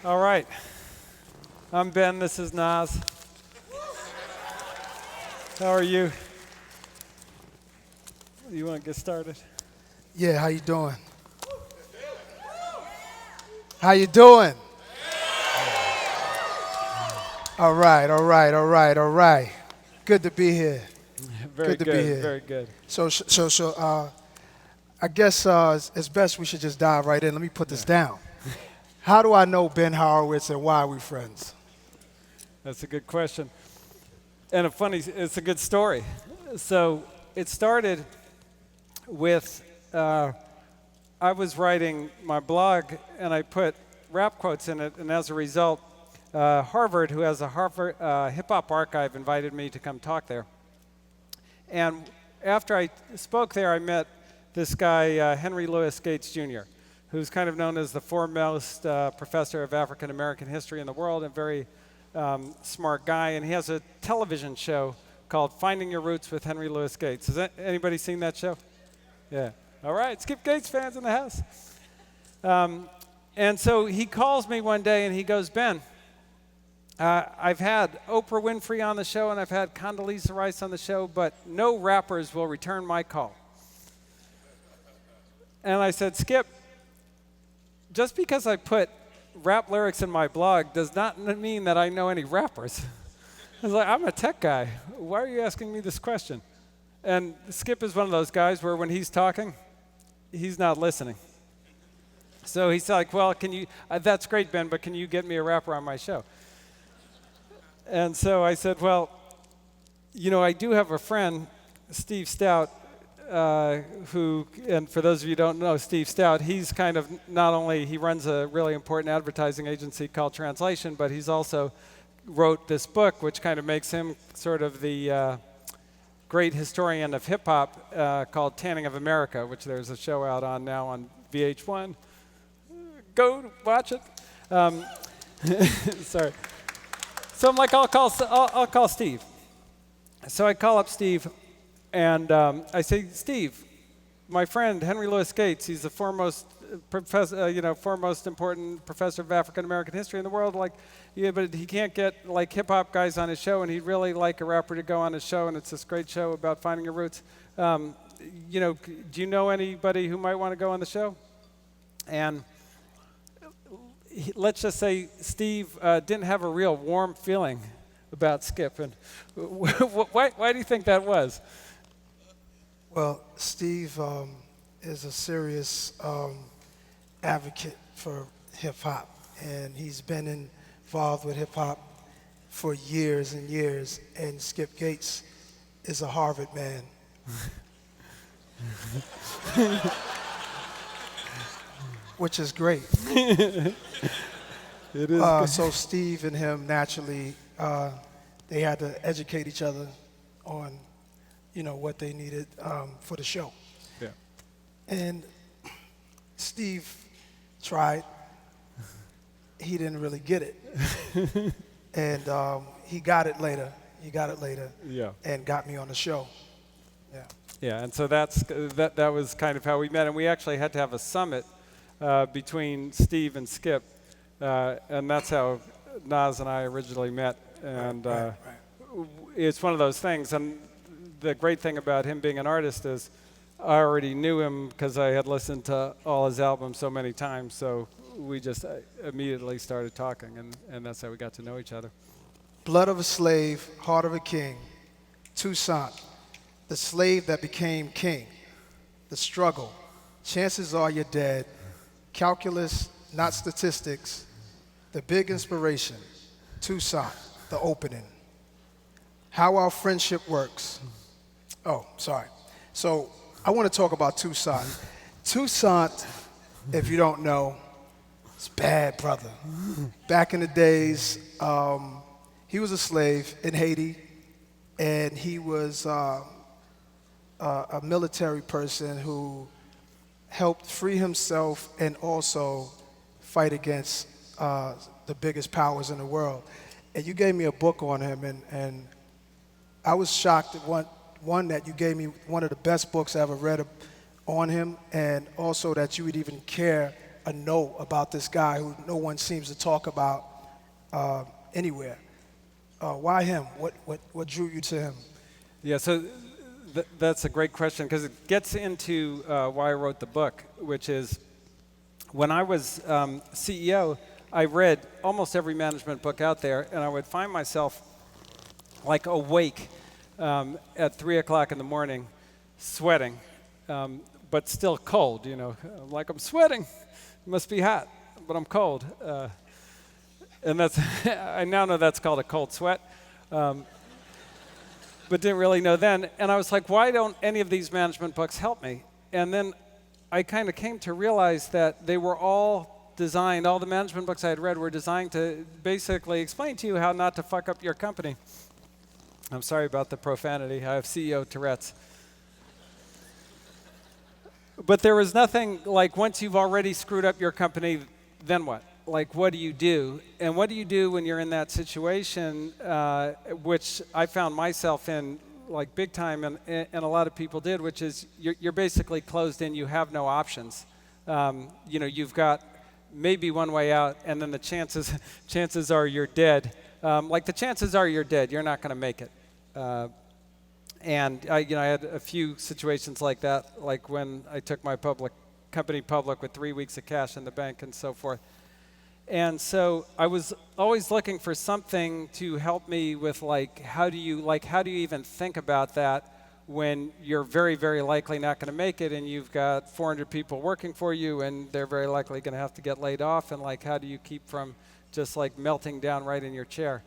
All right. I'm Ben, this is Nas. How are you? You want to get started? Yeah, how you doing? How you doing? All right. Good to be here. Very Good to be here. Very good. So, I guess it's best we should just dive right in. Let me put this down. How do I know Ben Horowitz and why are we friends? That's a good question. And it's a good story. So it started with, I was writing my blog and I put rap quotes in it, and as a result, Harvard, who has a Harvard hip-hop archive, invited me to come talk there. And after I spoke there, I met this guy, Henry Louis Gates Jr., who's kind of known as the foremost professor of African American history in the world, and very smart guy. And he has a television show called Finding Your Roots with Henry Louis Gates. Has anybody seen that show? Yeah. All right, Skip Gates fans in the house. And so he calls me one day and he goes, Ben, I've had Oprah Winfrey on the show and I've had Condoleezza Rice on the show, but no rappers will return my call. And I said, Skip, just because I put rap lyrics in my blog does not mean that I know any rappers. I was like, I'm a tech guy. Why are you asking me this question? And Skip is one of those guys where when he's talking, he's not listening. So he's like, well, can you, that's great, Ben, but can you get me a rapper on my show? And so I said, well, you know, I do have a friend, Steve Stout, who, and for those of you who don't know Steve Stout, he's kind of not only, he runs a really important advertising agency called Translation, but he's also wrote this book, which kind of makes him sort of the great historian of hip-hop called Tanning of America, which there's a show out on now on VH1. Go watch it. Sorry. So I'm like, I'll call Steve. So I call up Steve, and I say, Steve, my friend Henry Louis Gates, he's the foremost professor, foremost important professor of African American history in the world. Like, yeah, but he can't get like hip hop guys on his show, and he'd really like a rapper to go on his show, and it's this great show about finding your roots. Do you know anybody who might want to go on the show? And let's just say Steve didn't have a real warm feeling about Skip. And why do you think that was? Well, Steve is a serious advocate for hip-hop, and he's been involved with hip-hop for years and years, and Skip Gates is a Harvard man. Which is great. It is. So Steve and him naturally, they had to educate each other on, what they needed for the show. Yeah. And Steve tried. He didn't really get it. And he got it later. Yeah. And got me on the show. Yeah. Yeah, and so that was kind of how we met, and we actually had to have a summit between Steve and Skip, and that's how Nas and I originally met. And right. It's one of those things, and the great thing about him being an artist is I already knew him because I had listened to all his albums so many times, so we just immediately started talking, and that's how we got to know each other. Blood of a slave, heart of a king, Toussaint, the slave that became king, the struggle, chances are you're dead, calculus, not statistics, the big inspiration, Toussaint, the opening. How our friendship works. Oh, sorry. So I want to talk about Toussaint. Toussaint, if you don't know, is bad brother. Back in the days, he was a slave in Haiti, and he was a military person who helped free himself and also fight against the biggest powers in the world. And you gave me a book on him, and I was shocked at one that you gave me one of the best books I ever read on him, and also that you would even care a note about this guy who no one seems to talk about anywhere. Why him? What drew you to him? Yeah, so that's a great question because it gets into why I wrote the book, which is when I was CEO, I read almost every management book out there, and I would find myself like awake at 3 o'clock in the morning, sweating, but still cold, you know, like I'm sweating. It must be hot, but I'm cold. And that's, I now know that's called a cold sweat, but didn't really know then. And I was like, why don't any of these management books help me? And then I kind of came to realize that they were all designed, all the management books I had read were designed to basically explain to you how not to fuck up your company. I'm sorry about the profanity. I have CEO Tourette's. But there was nothing like once you've already screwed up your company, then what? Like, what do you do? And what do you do when you're in that situation, which I found myself in like big time, and a lot of people did, which is you're basically closed in. You have no options. You know, you've got maybe one way out, and then the chances are you're dead. Like the chances are you're dead. You're not going to make it. And I had a few situations like that, like when I took my company public with 3 weeks of cash in the bank and so forth. And so I was always looking for something to help me with how do you even think about that when you're very, very likely not going to make it, and you've got 400 people working for you, and they're very likely going to have to get laid off, and like how do you keep from just like melting down right in your chair?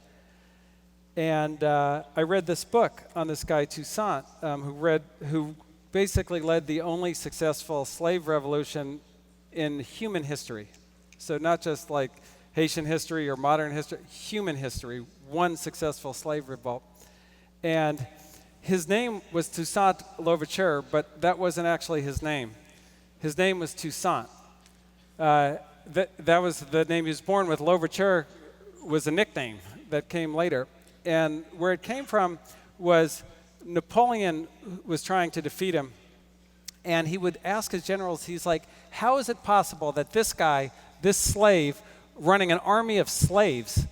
And I read this book on this guy Toussaint, who basically led the only successful slave revolution in human history. So not just like Haitian history or modern history, human history, one successful slave revolt. And his name was Toussaint Louverture, but that wasn't actually his name. His name was Toussaint. That was the name he was born with. Louverture was a nickname that came later. And where it came from was Napoleon was trying to defeat him. And he would ask his generals, he's like, how is it possible that this guy, this slave, running an army of slaves,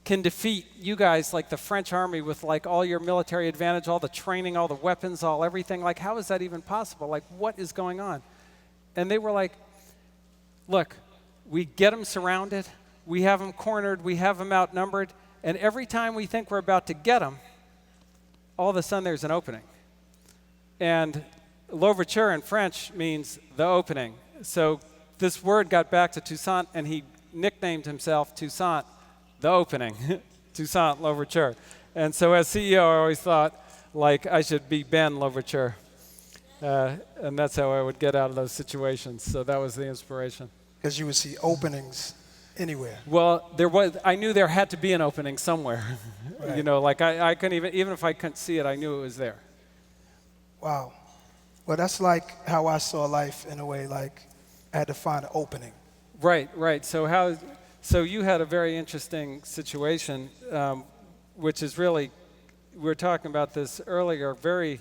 can defeat you guys like the French army with like all your military advantage, all the training, all the weapons, all everything? Like, how is that even possible? Like, what is going on? And they were like, look, we get them surrounded, we have them cornered, we have them outnumbered, and every time we think we're about to get them, all of a sudden there's an opening. And Louverture in French means the opening. So this word got back to Toussaint, and he nicknamed himself Toussaint, the opening, Toussaint Louverture. And so as CEO, I always thought, like, I should be Ben Louverture. And that's how I would get out of those situations. So that was the inspiration. Because you would see openings anywhere. Well, I knew there had to be an opening somewhere. Right. You know, like I couldn't even if I couldn't see it, I knew it was there. Wow. Well, that's like how I saw life in a way, like I had to find an opening. Right. So you had a very interesting situation, which is really, we were talking about this earlier, very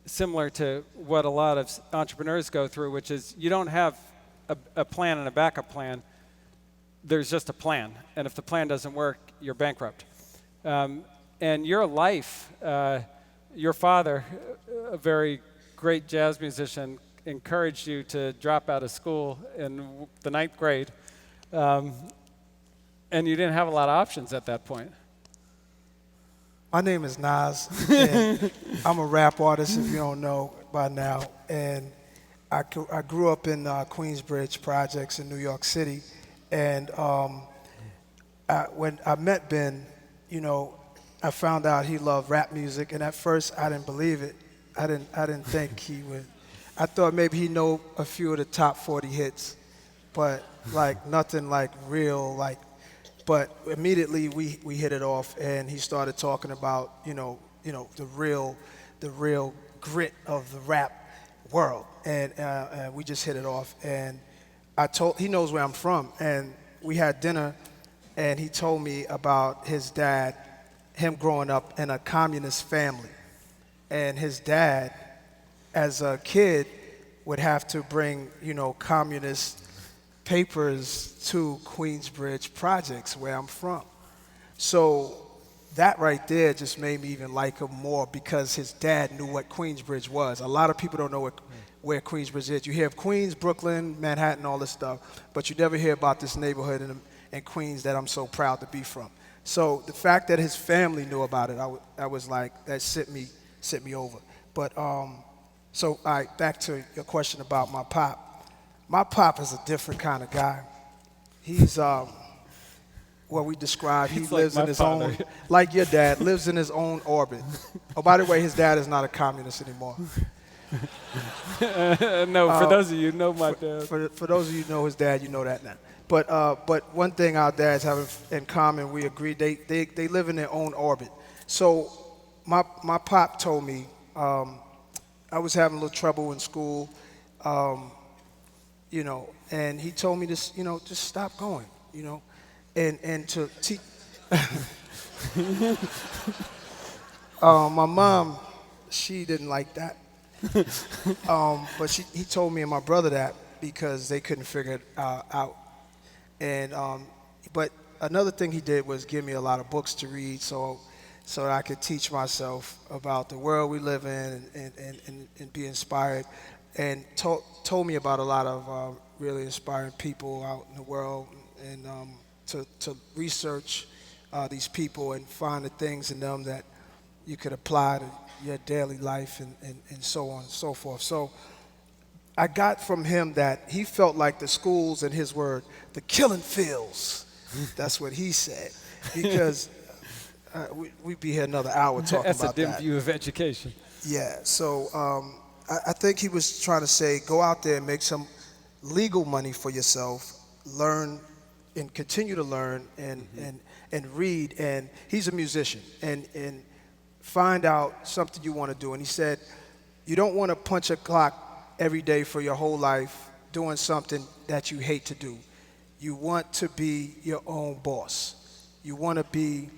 similar to what a lot of entrepreneurs go through, which is you don't have a plan and a backup plan. There's just a plan. And if the plan doesn't work, you're bankrupt. And your life, your father, a very great jazz musician, encouraged you to drop out of school in the 9th grade. And you didn't have a lot of options at that point. My name is Nas, and I'm a rap artist, if you don't know by now. And I grew up in Queensbridge projects in New York City. And when I met Ben, you know, I found out he loved rap music, and at first I didn't believe it. I didn't think he would. I thought maybe he'd know a few of the top 40 hits, but like nothing like real, like. But immediately we hit it off, and he started talking about you know the real grit of the rap world, and we just hit it off. And he knows where I'm from, and we had dinner, and he told me about his dad, him growing up in a communist family, and his dad, as a kid, would have to bring communist papers to Queensbridge projects where I'm from. So that right there just made me even like him more because his dad knew what Queensbridge was. A lot of people don't know where Queensbridge is. You hear of Queens, Brooklyn, Manhattan, all this stuff, but you never hear about this neighborhood in Queens that I'm so proud to be from. So the fact that his family knew about it, I was like, that sent me over. But so all right, back to your question about my pop. My pop is a different kind of guy. He's what we describe. He lives in his own, like your dad, lives in his own orbit. Oh, by the way, his dad is not a communist anymore. No, for those of you who know my dad. For those of you who know his dad, you know that now. But one thing our dads have in common, we agree, they live in their own orbit. So my pop told me I was having a little trouble in school, you know, and he told me this, you know, just stop going, you know, and to teach. My mom, she didn't like that. But he told me and my brother that because they couldn't figure it out. And but another thing he did was give me a lot of books to read so that I could teach myself about the world we live in and be inspired. And told me about a lot of really inspiring people out in the world and to research these people and find the things in them that you could apply to your daily life and so on and so forth. So I got from him that he felt like the schools, in his word, the killing fields. That's what he said. Because we'd be here another hour talking about that. That's a dim view of education. Yeah, so I think he was trying to say, go out there and make some legal money for yourself, learn and continue to learn and read. And he's a musician. And find out something you want to do. And he said, you don't want to punch a clock every day for your whole life doing something that you hate to do. You want to be your own boss. You want to be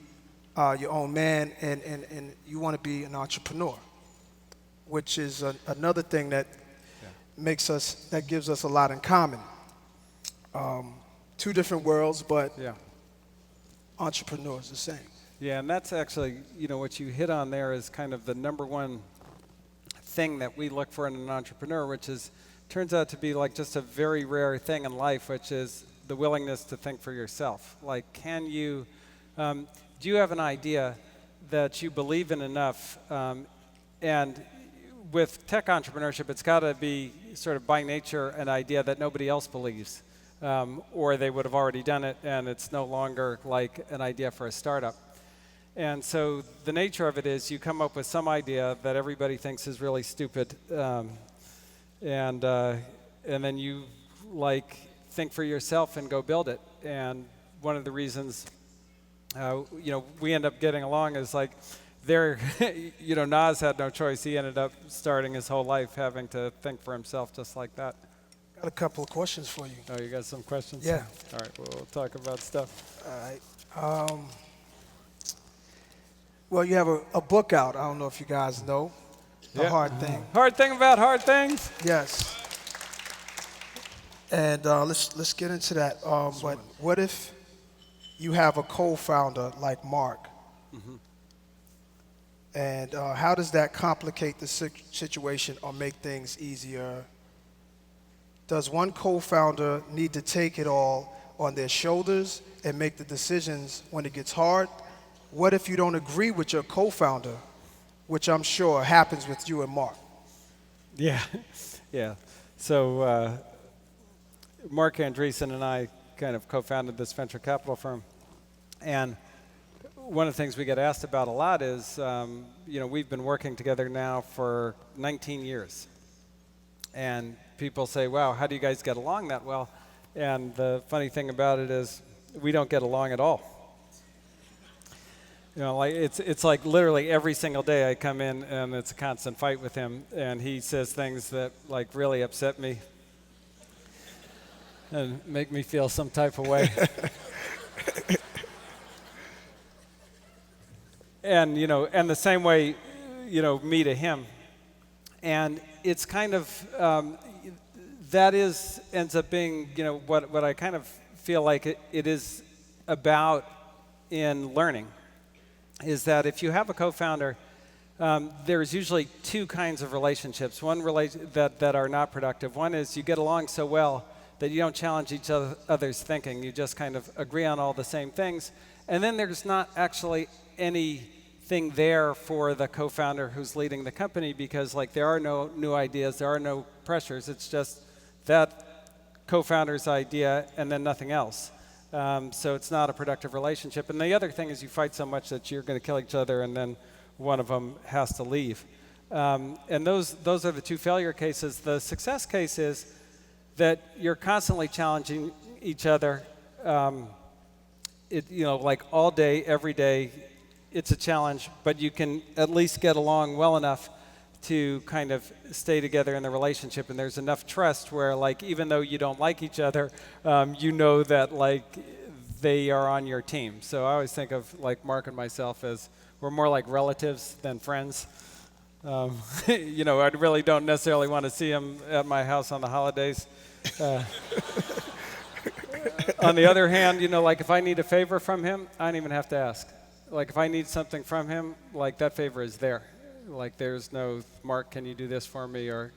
your own man, and you want to be an entrepreneur, which is another thing that gives us a lot in common. Two different worlds, but entrepreneurs the same. Yeah, and that's actually, you know, what you hit on there is kind of the number one thing that we look for in an entrepreneur, which turns out to be like just a very rare thing in life, which is the willingness to think for yourself. Like, do you have an idea that you believe in enough? And with tech entrepreneurship, it's got to be sort of by nature an idea that nobody else believes, or they would have already done it, and it's no longer like an idea for a startup. And so the nature of it is you come up with some idea that everybody thinks is really stupid, and then you like think for yourself and go build it. And one of the reasons you know, we end up getting along is like you know, Nas had no choice. He ended up starting his whole life having to think for himself just like that. Got a couple of questions for you. Oh, you got some questions? Yeah. All right, well, we'll talk about stuff. All right. Well, you have a book out. I don't know if you guys know. The Hard Thing. Hard Thing about hard things? Yes. And let's get into that. But what if you have a co-founder like Mark? Mm-hmm. And how does that complicate the situation or make things easier? Does one co-founder need to take it all on their shoulders and make the decisions when it gets hard? What if you don't agree with your co-founder, which I'm sure happens with you and Mark? Yeah, yeah. So Mark Andreessen and I kind of co-founded this venture capital firm. And one of the things we get asked about a lot is, you know, we've been working together now for 19 years. And people say, wow, how do you guys get along that well? And the funny thing about it is we don't get along at all. You know, like it's like literally every single day I come in and it's a constant fight with him, and he says things that like really upset me and make me feel some type of way. And you know, and the same way, you know, me to him. And it's kind of that ends up being, what I kind of feel like it is about in learning, is that if you have a co-founder, there's usually two kinds of relationships. One that are not productive. One is you get along so well that you don't challenge each other's thinking. You just kind of agree on all the same things. And then there's not actually anything there for the co-founder who's leading the company, because like there are no new ideas, there are no pressures. It's just that co-founder's idea and then nothing else. So it's not a productive relationship. And the other thing is you fight so much that you're going to kill each other, and then one of them has to leave. And those are the two failure cases. The success case is that you're constantly challenging each other. Like all day, every day, it's a challenge, but you can at least get along well enough to kind of stay together in the relationship, and there's enough trust where, like, even though you don't like each other, you know that, like, they are on your team. So I always think of, like, Mark and myself as we're more like relatives than friends. I really don't necessarily want to see him at my house on the holidays. On the other hand, like if I need a favor from him, I don't even have to ask. Like if I need something from him, like that favor is there. Like there's no, Mark, can you do this for me, or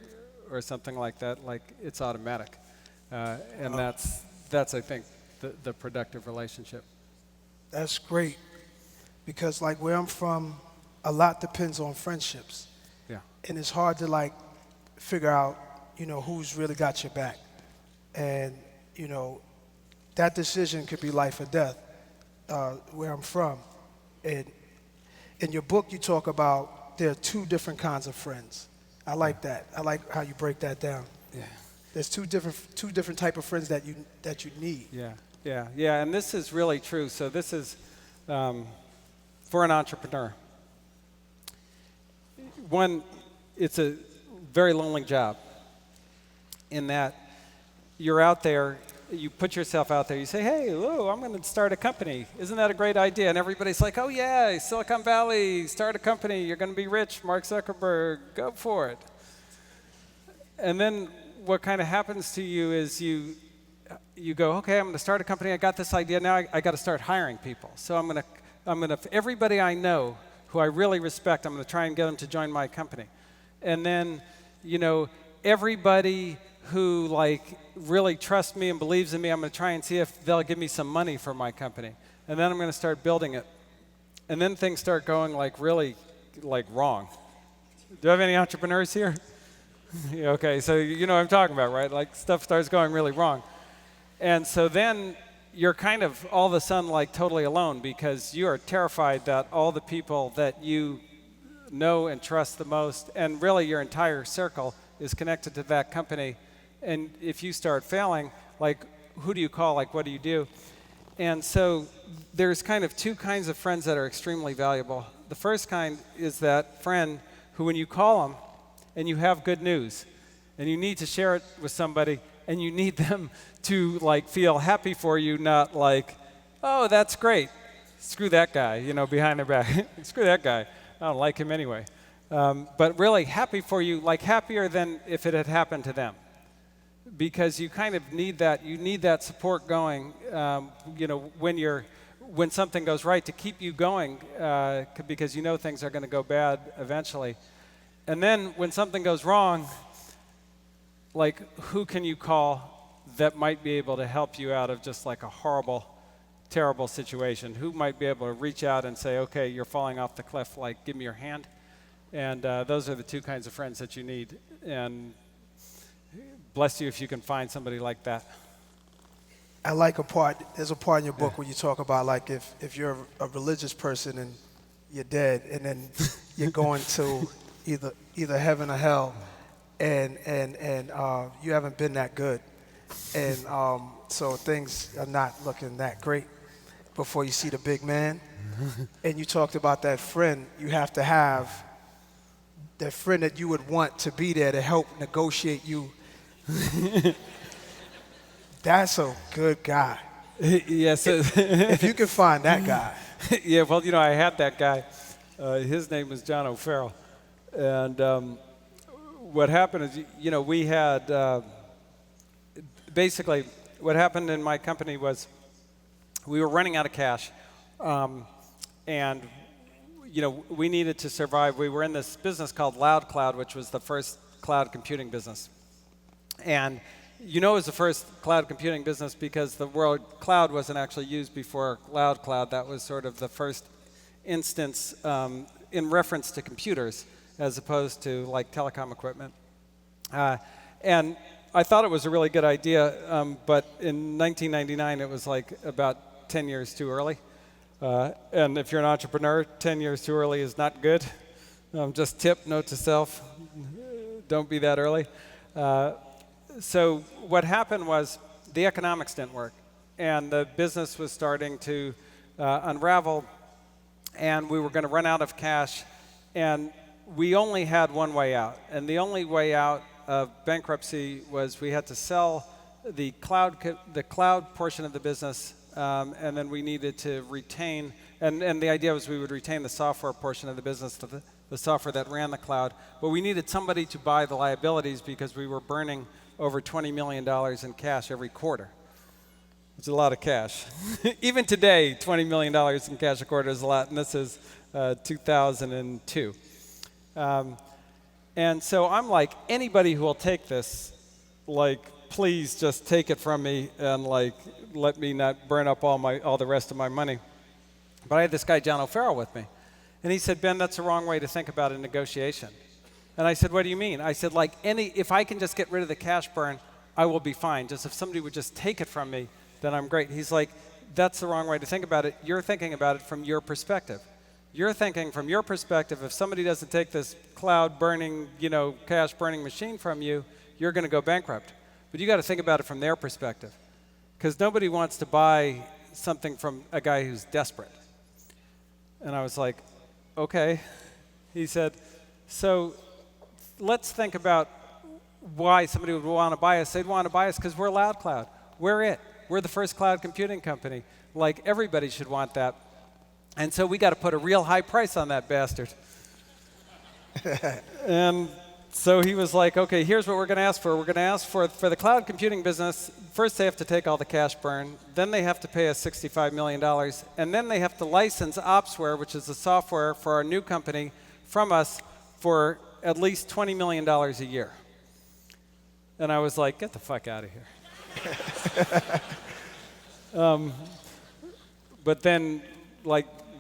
something like that. Like it's automatic. And that's I think the productive relationship. That's great, because like where I'm from, a lot depends on friendships. Yeah. And it's hard to like figure out, who's really got your back. And, that decision could be life or death, where I'm from. And in your book, you talk about there are two different kinds of friends. I like that. I like how you break that down. Yeah. There's two different type of friends that you need. Yeah. And this is really true. So this is for an entrepreneur. One, it's a very lonely job in that you're out there, you put yourself out there, you say, hey, hello, I'm going to start a company. Isn't that a great idea? And everybody's like, oh yeah, Silicon Valley, start a company, you're going to be rich, Mark Zuckerberg, go for it. And then what kind of happens to you is you go, okay, I'm going to start a company, I got this idea, now I got to start hiring people. So I'm going to, everybody I know who I really respect, I'm going to try and get them to join my company. And then, everybody who like really trusts me and believes in me, I'm going to try and see if they'll give me some money for my company. And then I'm going to start building it. And then things start going like really like wrong. Do I have any entrepreneurs here? Yeah, okay, so you know what I'm talking about, right? Like stuff starts going really wrong. And so then you're kind of all of a sudden like totally alone, because you are terrified that all the people that you know and trust the most, and really your entire circle is connected to that company. And if you start failing, like who do you call, like what do you do? And so there's kind of two kinds of friends that are extremely valuable. The first kind is that friend who, when you call them and you have good news and you need to share it with somebody and you need them to like feel happy for you, not like, oh, that's great, screw that guy, behind their back. Screw that guy, I don't like him anyway. But really happy for you, like happier than if it had happened to them. Because you kind of need that support going, when something goes right, to keep you going, because things are going to go bad eventually. And then when something goes wrong, like who can you call that might be able to help you out of just like a horrible, terrible situation? Who might be able to reach out and say, okay, you're falling off the cliff, like give me your hand? And those are the two kinds of friends that you need. And bless you if you can find somebody like that. I like there's a part in your book where you talk about like if you're a religious person and you're dead, and then you're going to either heaven or hell, and you haven't been that good. And so things are not looking that great before you see the big man. And you talked about that friend you have to have, that friend that you would want to be there to help negotiate you. That's a good guy. Yes. If you can find that guy. Yeah, well, I had that guy. His name was John O'Farrell. And what happened is, we had basically, what happened in my company was we were running out of cash, and we needed to survive. We were in this business called Loud Cloud, which was the first cloud computing business. And it was the first cloud computing business because the word cloud wasn't actually used before Loud Cloud. That was sort of the first instance in reference to computers as opposed to like telecom equipment. And I thought it was a really good idea, but in 1999 it was like about 10 years too early. And if you're an entrepreneur, 10 years too early is not good. Just tip, note to self, don't be that early. So what happened was the economics didn't work, and the business was starting to unravel, and we were going to run out of cash, and we only had one way out. And the only way out of bankruptcy was we had to sell the cloud portion of the business, and then we needed to retain, and the idea was we would retain the software portion of the business, the software that ran the cloud, but we needed somebody to buy the liabilities because we were burning over $20 million in cash every quarter. It's a lot of cash. Even today, $20 million in cash a quarter is a lot, and this is 2002. And so I'm like, anybody who will take this, like, please just take it from me and like let me not burn up all the rest of my money. But I had this guy, John O'Farrell, with me. And he said, Ben, that's the wrong way to think about a negotiation. And I said, what do you mean? I said, if I can just get rid of the cash burn, I will be fine. Just if somebody would just take it from me, then I'm great. He's like, that's the wrong way to think about it. You're thinking about it from your perspective. You're thinking from your perspective, if somebody doesn't take this cloud burning, cash burning machine from you, you're going to go bankrupt. But you got to think about it from their perspective. Because nobody wants to buy something from a guy who's desperate. And I was like, okay. He said, so let's think about why somebody would want to buy us. They'd want to buy us because we're Loud Cloud. We're it. We're the first cloud computing company. Like, everybody should want that. And so we got to put a real high price on that bastard. And so he was like, okay, here's what we're going to ask for. We're going to ask for the cloud computing business, first they have to take all the cash burn, then they have to pay us $65 million, and then they have to license Opsware, which is the software for our new company, from us for at least $20 million a year. And I was like, get the fuck out of here. But then,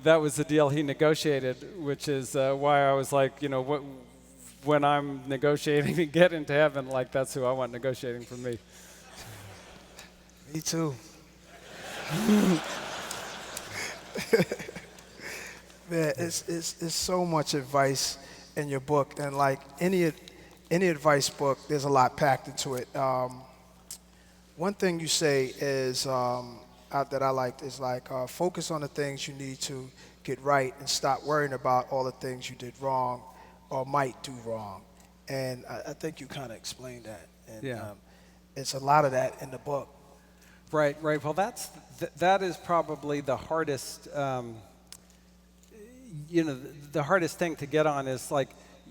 that was the deal he negotiated, which is why I was like, when I'm negotiating to get into heaven, that's who I want negotiating for me. Me too. Man, it's so much advice in your book, and any advice book, there's a lot packed into it. One thing you say is that I liked is focus on the things you need to get right and stop worrying about all the things you did wrong or might do wrong. And I think you kind of explained that. And yeah. It's a lot of that in the book. Right. Well, that is probably the hardest, the hardest thing to get on is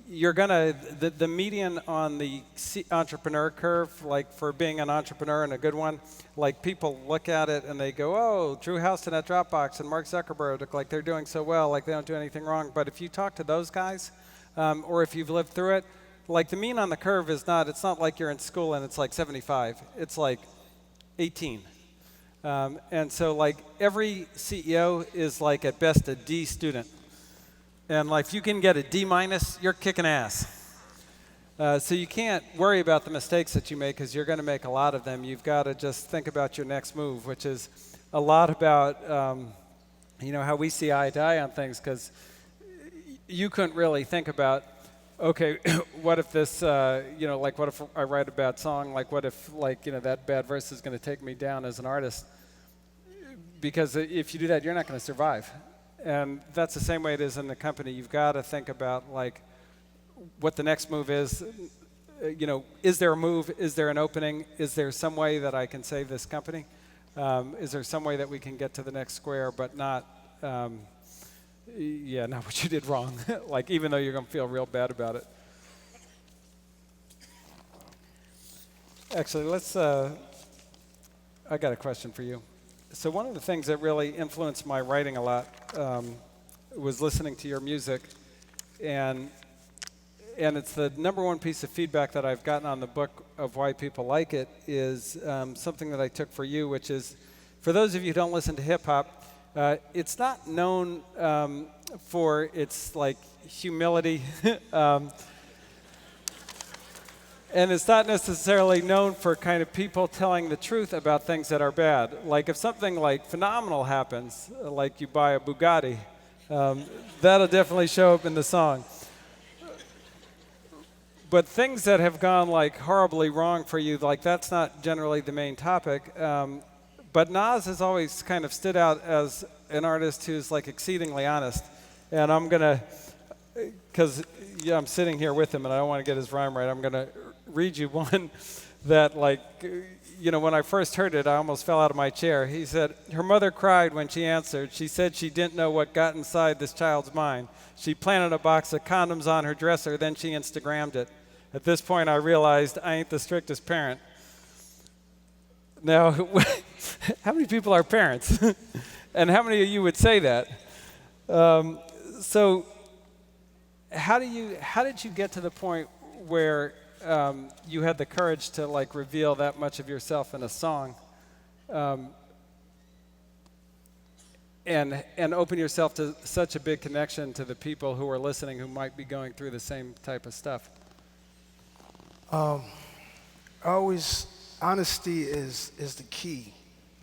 you're gonna, the median on the entrepreneur curve, for being an entrepreneur and a good one, people look at it and they go, oh, Drew Houston at Dropbox and Mark Zuckerberg look like they're doing so well, they don't do anything wrong. But if you talk to those guys, or if you've lived through it, the mean on the curve is it's not like you're in school and it's 75, it's 18. And so every CEO is at best a D student. And if you can get a D minus, you're kicking ass. So you can't worry about the mistakes that you make because you're going to make a lot of them. You've got to just think about your next move, which is a lot about how we see eye to eye on things, because you couldn't really think about, okay, what if this, what if I write a bad song? What if, that bad verse is going to take me down as an artist? Because if you do that, you're not going to survive. And that's the same way it is in the company. You've got to think about what the next move is. Is there a move? Is there an opening? Is there some way that I can save this company? Is there some way that we can get to the next square, but not, not what you did wrong? Even though you're going to feel real bad about it. Actually, let's I got a question for you. So one of the things that really influenced my writing a lot was listening to your music, and it's the number one piece of feedback that I've gotten on the book of why people like it is something that I took for you, which is, for those of you who don't listen to hip hop, it's not known for its like humility, and it's not necessarily known for kind of people telling the truth about things that are bad. Like if something like phenomenal happens, like you buy a Bugatti, that'll definitely show up in the song. But things that have gone like horribly wrong for you, like that's not generally the main topic. But Nas has always kind of stood out as an artist who's like exceedingly honest. And I'm gonna, because I'm sitting here with him and I don't want to get his rhyme right, I'm gonna read you one that like, when I first heard it, I almost fell out of my chair. He said, her mother cried when she answered. She said she didn't know what got inside this child's mind. She planted a box of condoms on her dresser, then she Instagrammed it. At this point, I realized I ain't the strictest parent. Now, how many people are parents? And how many of you would say that? So how did you get to the point where you had the courage to like reveal that much of yourself in a song, and open yourself to such a big connection to the people who are listening who might be going through the same type of stuff? Honesty is the key.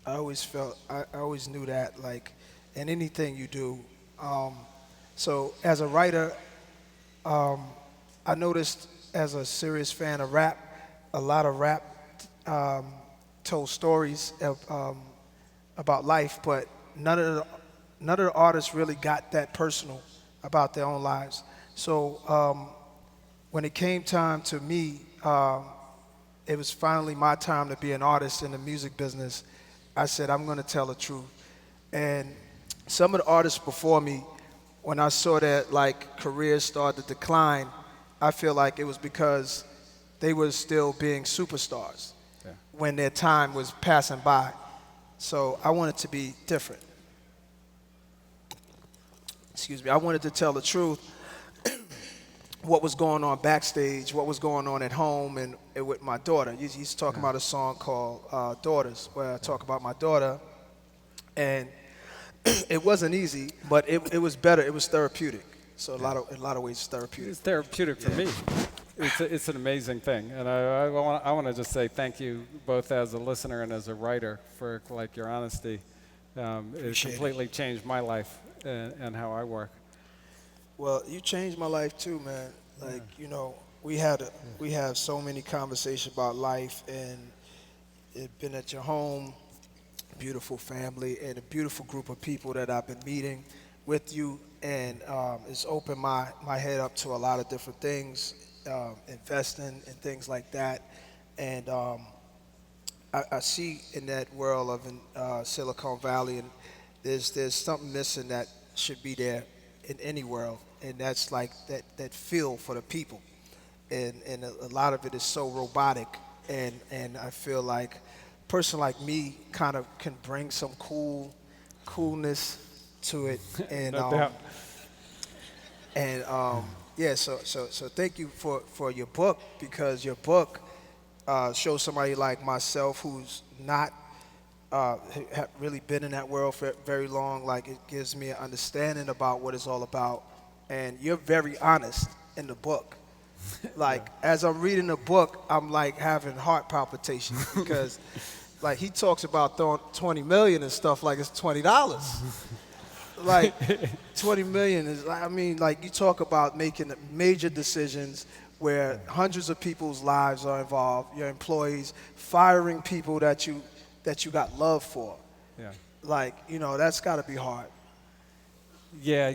I always knew that, like, in anything you do. So as a writer, I noticed as a serious fan of rap, a lot of rap told stories about life, but none of the artists really got that personal about their own lives. So when it came time to me, it was finally my time to be an artist in the music business. I said, I'm going to tell the truth. And some of the artists before me, when I saw that like careers start to decline, I feel like it was because they were still being superstars when their time was passing by. So I wanted to be different. Excuse me. I wanted to tell the truth, what was going on backstage, what was going on at home, and with my daughter. He's talking about a song called Daughters, where I talk about my daughter. And it wasn't easy, but it was better. It was therapeutic. So in a lot of ways, it's therapeutic. It's therapeutic for me. It's an amazing thing, and I want to just say thank you both as a listener and as a writer for like your honesty. It completely changed my life and how I work. Well, you changed my life too, man. Like we have so many conversations about life, and it's been at your home, beautiful family, and a beautiful group of people that I've been meeting with you, and it's opened my head up to a lot of different things, investing and things like that. And I see in that world of Silicon Valley, and there's something missing that should be there in any world, and that's like that feel for the people. And a lot of it is so robotic, and I feel like a person like me kind of can bring some coolness to it. And No doubt. So thank you for your book, because your book shows somebody like myself who's not have really been in that world for very long. Like, it gives me an understanding about what it's all about, and you're very honest in the book. Like, as I'm reading the book, I'm like having heart palpitations because like he talks about throwing 20 million and stuff like it's $20. Like 20 million is, I mean, like you talk about making major decisions where hundreds of people's lives are involved, your employees, firing people that you got love for. Yeah. Like, that's got to be hard. Yeah,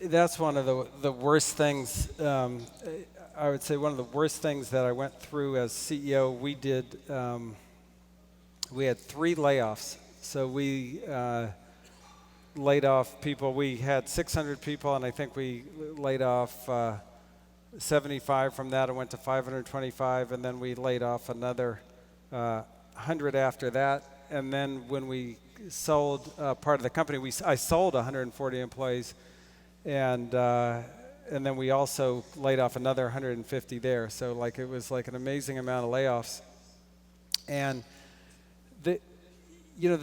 that's one of the worst things. I would say one of the worst things that I went through as CEO. We had 3 layoffs. So we laid off people. We had 600 people, and I think we laid off 75 from that. It went to 525, and then we laid off another 100 after that. And then when we sold part of the company, I sold 140 employees, and then we also laid off another 150 there. So like it was like an amazing amount of layoffs. And the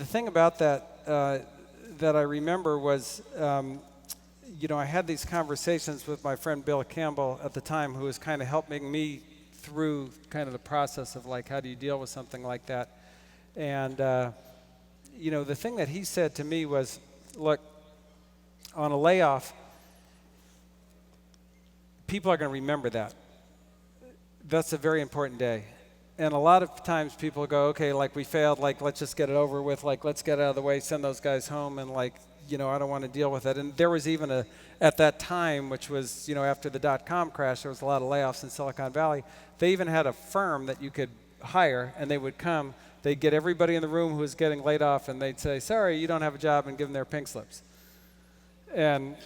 thing about that that I remember was, I had these conversations with my friend Bill Campbell at the time, who was kind of helping me through kind of the process of like, how do you deal with something like that? And the thing that he said to me was, look, on a layoff, people are going to remember that. That's a very important day. And a lot of times people go, okay, like we failed, like let's just get it over with, like let's get it out of the way, send those guys home, and like, I don't want to deal with it. And there was even at that time, which was, after the dot-com crash, there was a lot of layoffs in Silicon Valley. They even had a firm that you could hire, and they would come, they'd get everybody in the room who was getting laid off, and they'd say, sorry, you don't have a job, and give them their pink slips. And,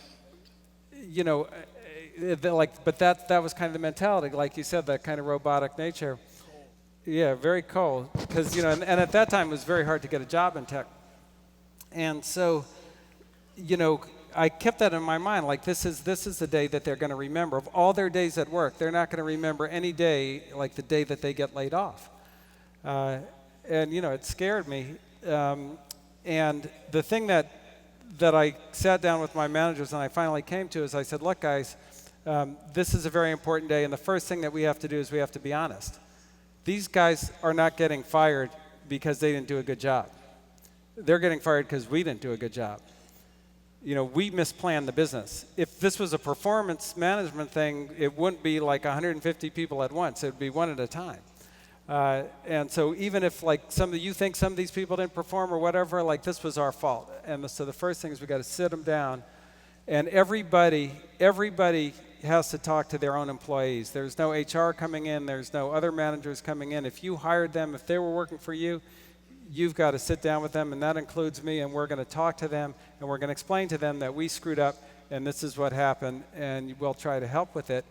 but that was kind of the mentality, like you said, that kind of robotic nature. Yeah, very cold, because and at that time it was very hard to get a job in tech, and so, I kept that in my mind. Like this is the day that they're going to remember. Of all their days at work, they're not going to remember any day like the day that they get laid off, and it scared me. And the thing that I sat down with my managers and I finally came to is I said, look, guys, this is a very important day, and the first thing that we have to do is we have to be honest. These guys are not getting fired because they didn't do a good job. They're getting fired because we didn't do a good job. We misplanned the business. If this was a performance management thing, it wouldn't be like 150 people at once. It would be one at a time. And so even if like you think some of these people didn't perform or whatever, like this was our fault. And so the first thing is we got to sit them down, and everybody has to talk to their own employees. There's no HR coming in. There's no other managers coming in. If you hired them, if they were working for you, you've got to sit down with them, and that includes me, and we're going to talk to them, and we're going to explain to them that we screwed up, and this is what happened, and we'll try to help with it,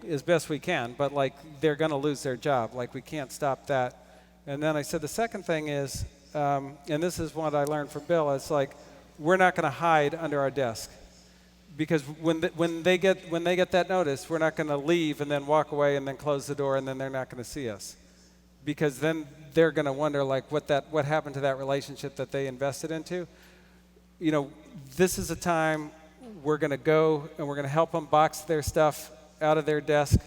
as best we can. But like they're going to lose their job. Like we can't stop that. And then I said the second thing is, and this is what I learned from Bill, it's like we're not going to hide under our desk. Because when they get that notice, we're not going to leave and then walk away and then close the door and then they're not going to see us, because then they're going to wonder like what happened to that relationship that they invested into. This is a time we're going to go and we're going to help them box their stuff out of their desk,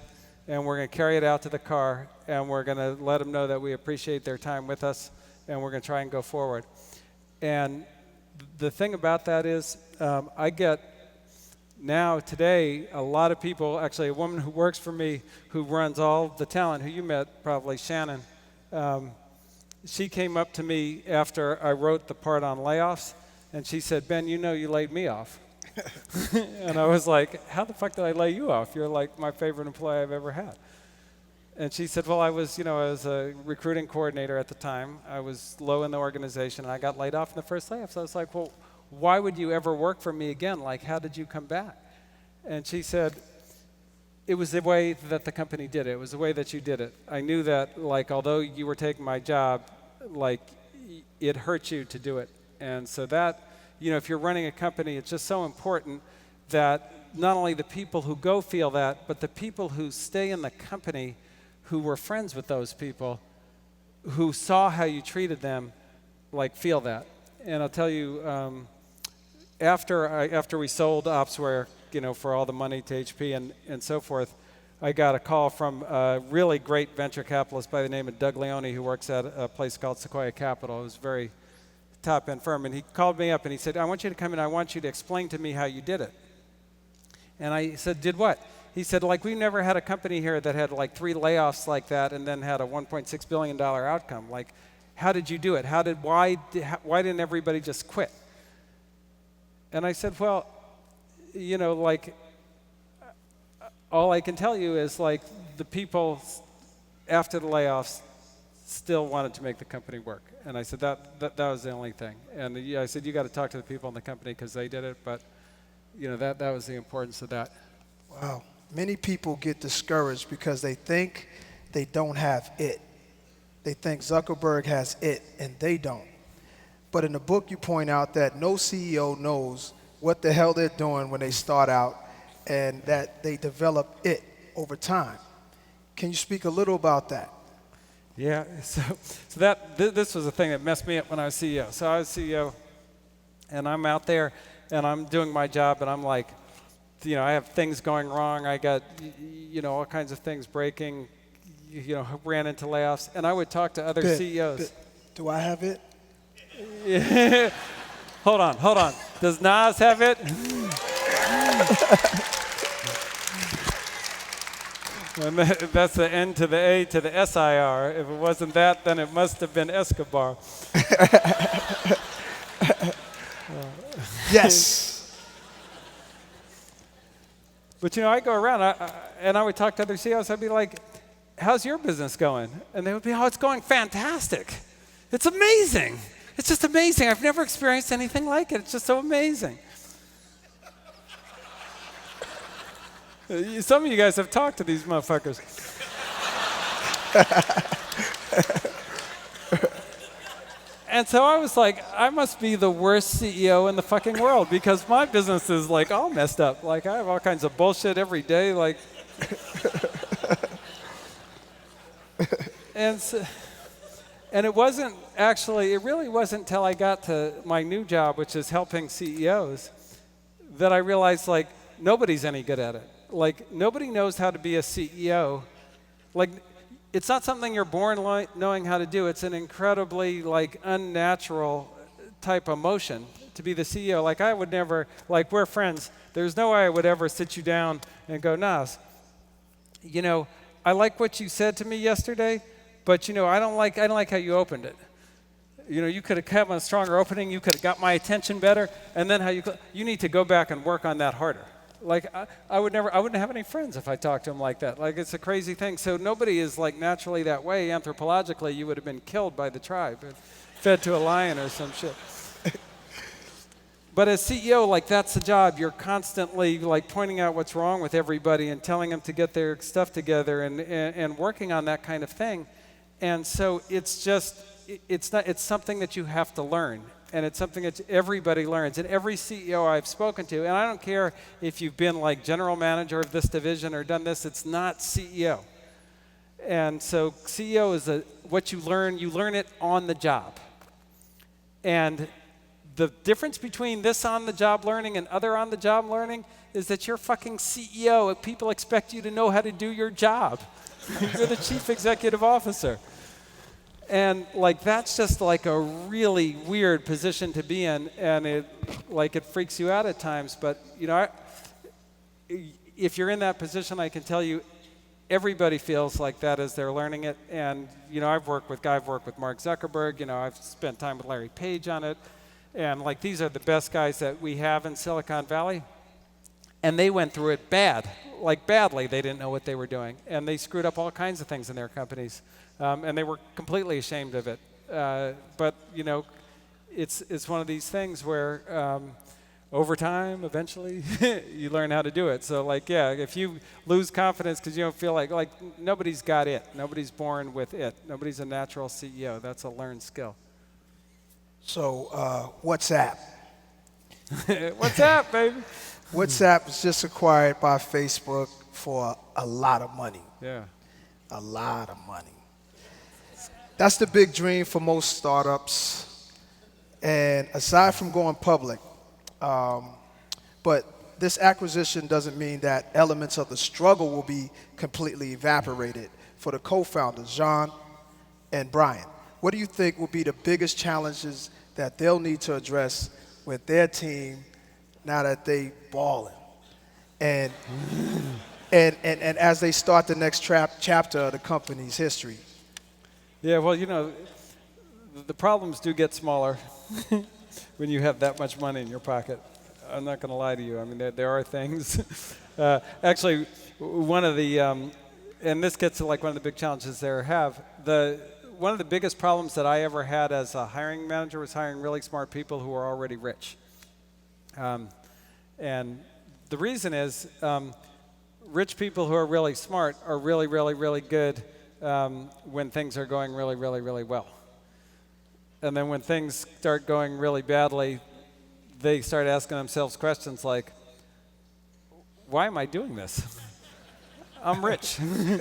and we're going to carry it out to the car, and we're going to let them know that we appreciate their time with us, and we're going to try and go forward. And the thing about that is, I get now today a lot of people, actually a woman who works for me who runs all the talent, who you met probably, Shannon, she came up to me after I wrote the part on layoffs, and she said, Ben, you laid me off. And I was like, how the fuck did I lay you off? You're like my favorite employee I've ever had. And she said, well, I was a recruiting coordinator at the time. I was low in the organization, and I got laid off in the first layoff. So I was like, well, why would you ever work for me again? Like, how did you come back? And she said, it was the way that the company did it. It was the way that you did it. I knew that, like, although you were taking my job, like, it hurt you to do it. And so that, if you're running a company, it's just so important that not only the people who go feel that, but the people who stay in the company who were friends with those people, who saw how you treated them, like, feel that. And I'll tell you, after we sold Opsware, for all the money to HP and so forth, I got a call from a really great venture capitalist by the name of Doug Leone, who works at a place called Sequoia Capital. It was a very top-end firm. And he called me up and he said, I want you to come in. I want you to explain to me how you did it. And I said, did what? He said, like, we've never had a company here that had like 3 layoffs like that and then had a $1.6 billion outcome. Like, how did you do it? Why didn't everybody just quit? And I said, well, like, all I can tell you is, like, the people after the layoffs still wanted to make the company work. And I said that was the only thing. And I said, you got to talk to the people in the company because they did it. But, that was the importance of that. Wow. Many people get discouraged because they think they don't have it. They think Zuckerberg has it, and they don't. But in the book, you point out that no CEO knows what the hell they're doing when they start out, and that they develop it over time. Can you speak a little about that? Yeah, so this was the thing that messed me up when I was CEO. So I was CEO, and I'm out there, and I'm doing my job, and I'm like, I have things going wrong. I got, all kinds of things breaking, ran into layoffs, and I would talk to other CEOs. Do I have it? Yeah. Hold on. Does Nas have it? And that's the N to the A to the SIR. If it wasn't that, then it must have been Escobar. Yes. But I go around and I would talk to other CEOs. I'd be like, how's your business going? And they would be, oh, it's going fantastic. It's amazing. It's just amazing. I've never experienced anything like it. It's just so amazing. Some of you guys have talked to these motherfuckers. And so I was like, I must be the worst CEO in the fucking world because my business is like all messed up. Like I have all kinds of bullshit every day. Like, and it wasn't actually, it really wasn't until I got to my new job, which is helping CEOs, that I realized like nobody's any good at it. Like nobody knows how to be a CEO. Like it's not something you're born knowing how to do. It's an incredibly like unnatural type of motion to be the CEO. Like I would never, like we're friends. There's no way I would ever sit you down and go, Nas, I like what you said to me yesterday, but I don't like how you opened it. You could have come a stronger opening. You could have got my attention better, and then you need to go back and work on that harder. Like I wouldn't have any friends if I talked to him like that. Like it's a crazy thing. So nobody is like naturally that way. Anthropologically, you would have been killed by the tribe, fed to a lion or some shit. But as CEO, like that's the job. You're constantly like pointing out what's wrong with everybody and telling them to get their stuff together and working on that kind of thing. And so it's something that you have to learn. And it's something that everybody learns. And every CEO I've spoken to, and I don't care if you've been like general manager of this division or done this, it's not CEO. And so CEO is what you learn it on the job. And the difference between this on-the-job learning and other on-the-job learning is that you're fucking CEO and people expect you to know how to do your job. You're the chief executive officer. And like that's just like a really weird position to be in, and it freaks you out at times. But if you're in that position, I can tell you, everybody feels like that as they're learning it. And I've worked with Mark Zuckerberg. I've spent time with Larry Page on it, and like these are the best guys that we have in Silicon Valley. And they went through it badly. They didn't know what they were doing, and they screwed up all kinds of things in their companies. And they were completely ashamed of it. But it's one of these things where over time, eventually, you learn how to do it. So if you lose confidence because you don't feel like nobody's got it. Nobody's born with it. Nobody's a natural CEO. That's a learned skill. So WhatsApp. WhatsApp, baby. WhatsApp was just acquired by Facebook for a lot of money. Yeah. A lot of money. That's the big dream for most startups. And aside from going public, but this acquisition doesn't mean that elements of the struggle will be completely evaporated. For the co-founders, John and Brian, what do you think will be the biggest challenges that they'll need to address with their team now that they balling? And as they start the next chapter of the company's history. Yeah, well, the problems do get smaller when you have that much money in your pocket. I'm not going to lie to you. I mean, there are things. Actually, one of the, and this gets to like one of the big challenges there one of the biggest problems that I ever had as a hiring manager was hiring really smart people who are already rich. And the reason is rich people who are really smart are really, really, really good when things are going really, really, really well. And then when things start going really badly, they start asking themselves questions like, why am I doing this? I'm rich. You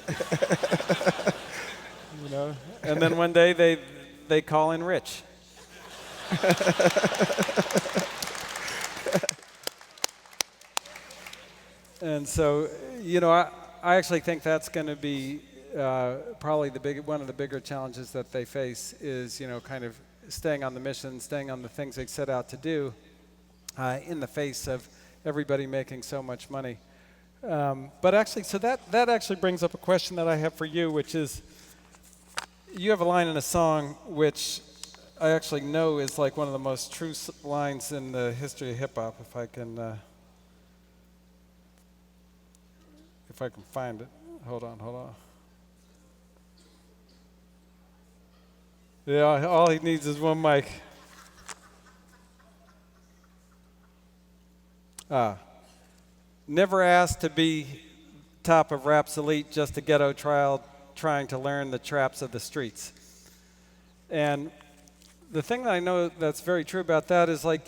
know? And then one day they call in rich. And so, you know, I actually think that's going to be probably one of the bigger challenges that they face is, you know, kind of staying on the mission, staying on the things they set out to do in the face of everybody making so much money. But actually, so that actually brings up a question that I have for you, which is, you have a line in a song which I actually know is like one of the most true lines in the history of hip hop, if I can find it. Hold on. Yeah, all he needs is one mic. Never asked to be top of rap's elite, just a ghetto child trying to learn the traps of the streets. And the thing that I know that's very true about that is, like,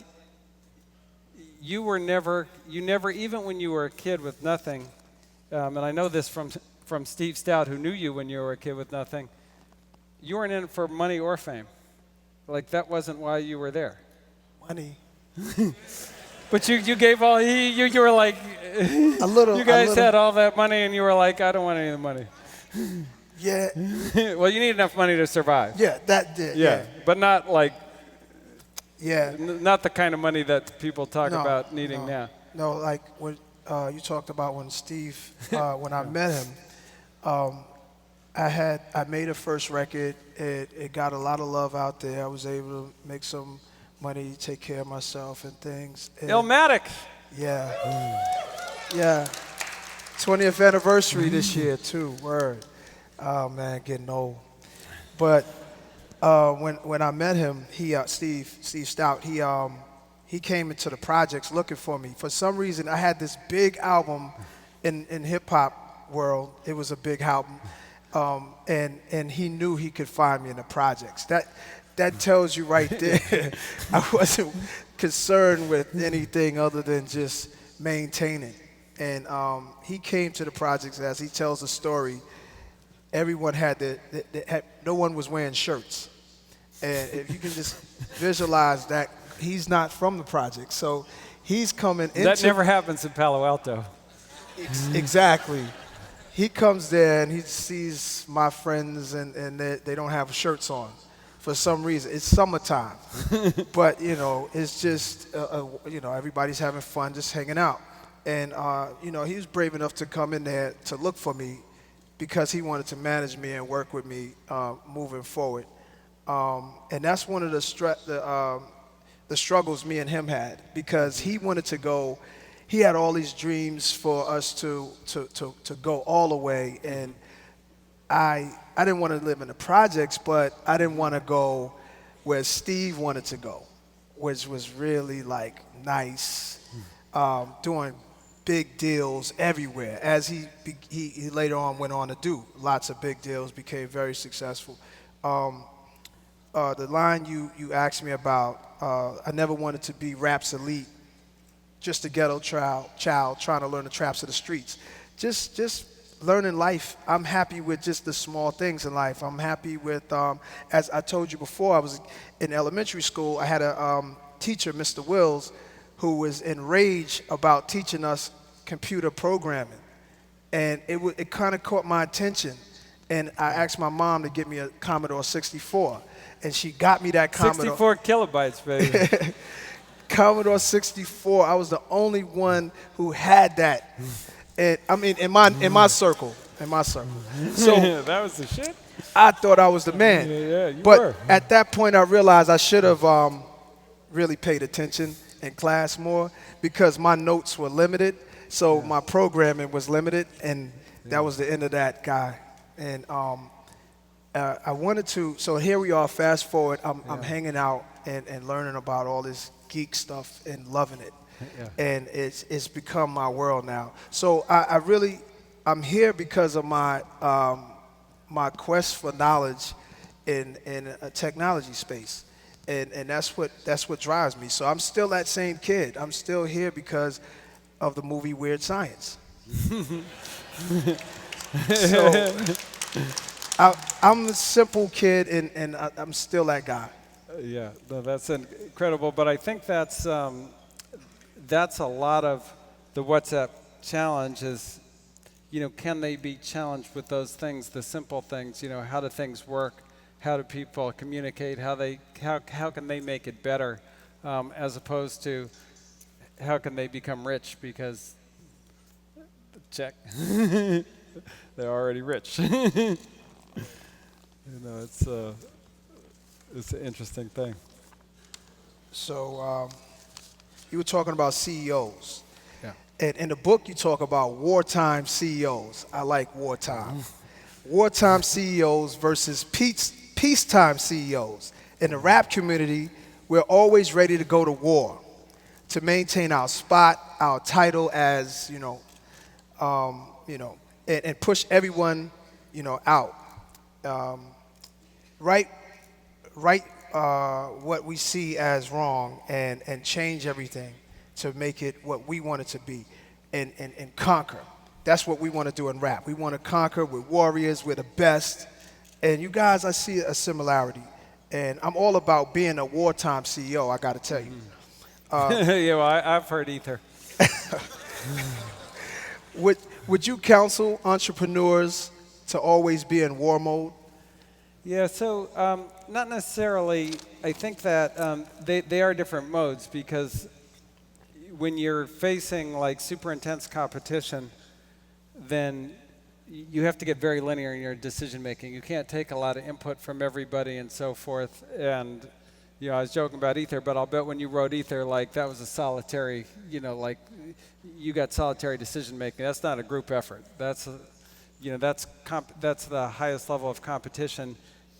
you never, even when you were a kid with nothing, and I know this from Steve Stout, who knew you when you were a kid with nothing, you weren't in it for money or fame. Like, that wasn't why you were there. Money. But you gave all, you were like, a little. You guys had all that money and you were like, I don't want any of the money. Yeah. Well, you need enough money to survive. Yeah, that did. Yeah. But not like, yeah. Not the kind of money that people talk about needing now. No, like when you talked about when Steve, when I met him, I made a first record. It got a lot of love out there. I was able to make some money, take care of myself and things. And Illmatic. Yeah. Yeah. 20th anniversary this year too. Word. Oh man, getting old. But when I met him, Steve Stout, he came into the projects looking for me. For some reason, I had this big album in hip hop world. It was a big album, and he knew he could find me in the projects. That tells you right there. I wasn't concerned with anything other than just maintaining. And he came to the projects, as he tells the story. Everyone no one was wearing shirts. And if you can just visualize that, he's not from the project. So he's coming into... That never happens in Palo Alto. Exactly. He comes there and he sees my friends and they don't have shirts on for some reason. It's summertime. But, you know, it's just, you know, everybody's having fun, just hanging out. And, you know, he was brave enough to come in there to look for me because he wanted to manage me and work with me moving forward. And that's one of the struggles me and him had, because he wanted to go. He had all these dreams for us to go all the way, and I didn't want to live in the projects, but I didn't want to go where Steve wanted to go, which was really like nice, doing big deals everywhere. As he later on went on to do lots of big deals, became very successful. The line you asked me about, I never wanted to be rap's elite, just a ghetto child trying to learn the traps of the streets. Just learning life. I'm happy with just the small things in life. I'm happy with, as I told you before, I was in elementary school. I had a teacher, Mr. Wills, who was enraged about teaching us computer programming. And it kind of caught my attention. And I asked my mom to get me a Commodore 64. And she got me that Commodore. 64 kilobytes, baby. Commodore 64. I was the only one who had that. And I mean, in my circle. So that was the shit. I thought I was the man. Yeah, you but were. At that point, I realized I should have really paid attention in class more, because my notes were limited. So my programming was limited, and that was the end of that guy. And I wanted to, so here we are, fast forward, I'm hanging out and learning about all this geek stuff and loving it. Yeah. And it's become my world now. So I'm here because of my my quest for knowledge in a technology space. And that's what drives me. So I'm still that same kid. I'm still here because of the movie Weird Science. So I'm a simple kid, and I'm still that guy. Yeah, no, that's incredible. But I think that's a lot of the WhatsApp challenge is, can they be challenged with those things, the simple things? How do things work? How do people communicate? How can they make it better, as opposed to how can they become rich because check they're already rich. It's an interesting thing. So you were talking about CEOs. Yeah. And in the book, you talk about wartime CEOs. I like wartime. Wartime CEOs versus peacetime CEOs. In the rap community, we're always ready to go to war to maintain our spot, our title as, and push everyone, out. Right what we see as wrong and change everything to make it what we want it to be and conquer. That's what we want to do in rap. We want to conquer. We're warriors. We're the best. And you guys, I see a similarity. And I'm all about being a wartime CEO, I got to tell you. Yeah, well, I've heard Ether. Would you counsel entrepreneurs to always be in war mode? Yeah, so not necessarily. I think that they are different modes, because when you're facing like super intense competition, then you have to get very linear in your decision making. You can't take a lot of input from everybody and so forth. And I was joking about Ether, but I'll bet when you wrote Ether, like that was a solitary, like you got solitary decision making. That's not a group effort. That's that's the highest level of competition.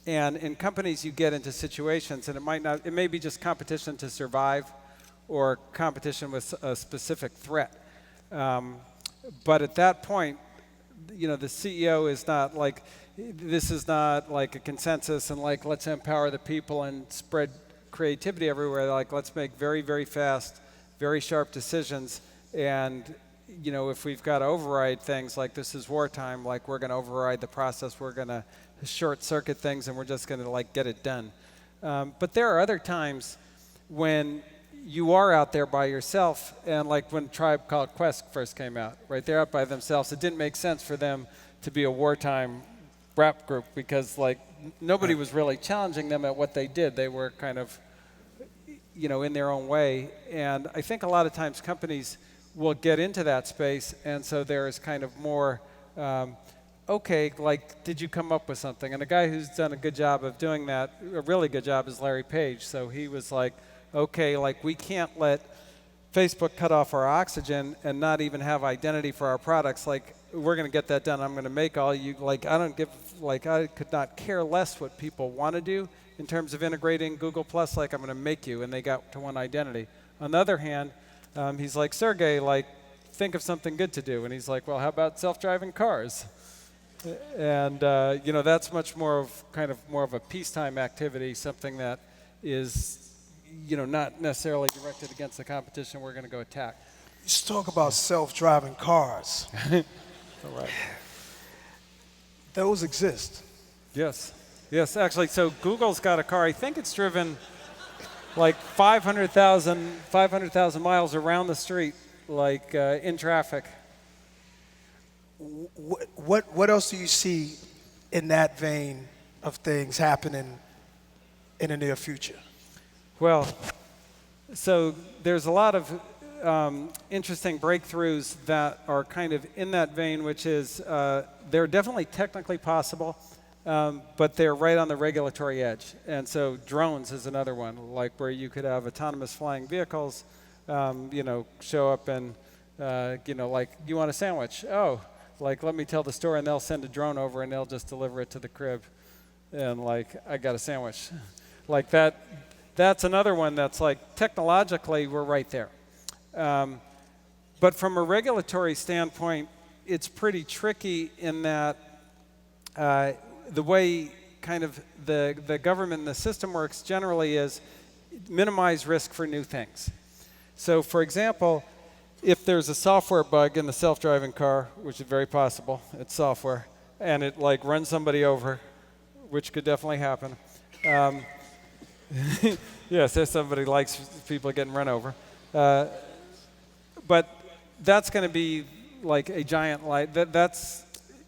And in companies, you get into situations, and it may be just competition to survive, or competition with a specific threat. But at that point, the CEO is not like, this is not like a consensus and like, let's empower the people and spread creativity everywhere. Like, let's make very, very fast, very sharp decisions. And, if we've got to override things, like this is wartime, like we're going to override the process, we're going to short circuit things, and we're just going to like get it done. But there are other times when you are out there by yourself, and like when Tribe Called Quest first came out, right? They're out by themselves. It didn't make sense for them to be a wartime rap group, because like nobody was really challenging them at what they did. They were kind of, in their own way. And I think a lot of times companies will get into that space, and so there is kind of more, okay, like, did you come up with something? And a guy who's done a good job of doing that, a really good job, is Larry Page. So he was like, okay, like we can't let Facebook cut off our oxygen and not even have identity for our products. Like, we're going to get that done. I'm going to make all you, like, I could not care less what people want to do in terms of integrating Google+, like I'm going to make you, and they got to one identity. On the other hand, he's like, Sergey, like, think of something good to do. And he's like, well, how about self-driving cars? And, that's much more of a peacetime activity, something that is, not necessarily directed against the competition we're going to go attack. Let's talk about self-driving cars. All right. Those exist. Yes. Yes, actually, so Google's got a car. I think it's driven like 500,000 miles around the street, like in traffic. What else do you see in that vein of things happening in the near future? Well, so there's a lot of interesting breakthroughs that are kind of in that vein, which is they're definitely technically possible, but they're right on the regulatory edge. And so drones is another one, like where you could have autonomous flying vehicles, show up and, like, you want a sandwich? Oh, like, let me tell the store, and they'll send a drone over, and they'll just deliver it to the crib. And, like, I got a sandwich. Like that. That's another one that's like, technologically, we're right there. But from a regulatory standpoint, it's pretty tricky in that the way kind of the government and the system works generally is minimize risk for new things. So for example, if there's a software bug in the self-driving car, which is very possible, it's software, and it like runs somebody over, which could definitely happen. Yes, if somebody likes people getting run over. But that's going to be like a giant that's,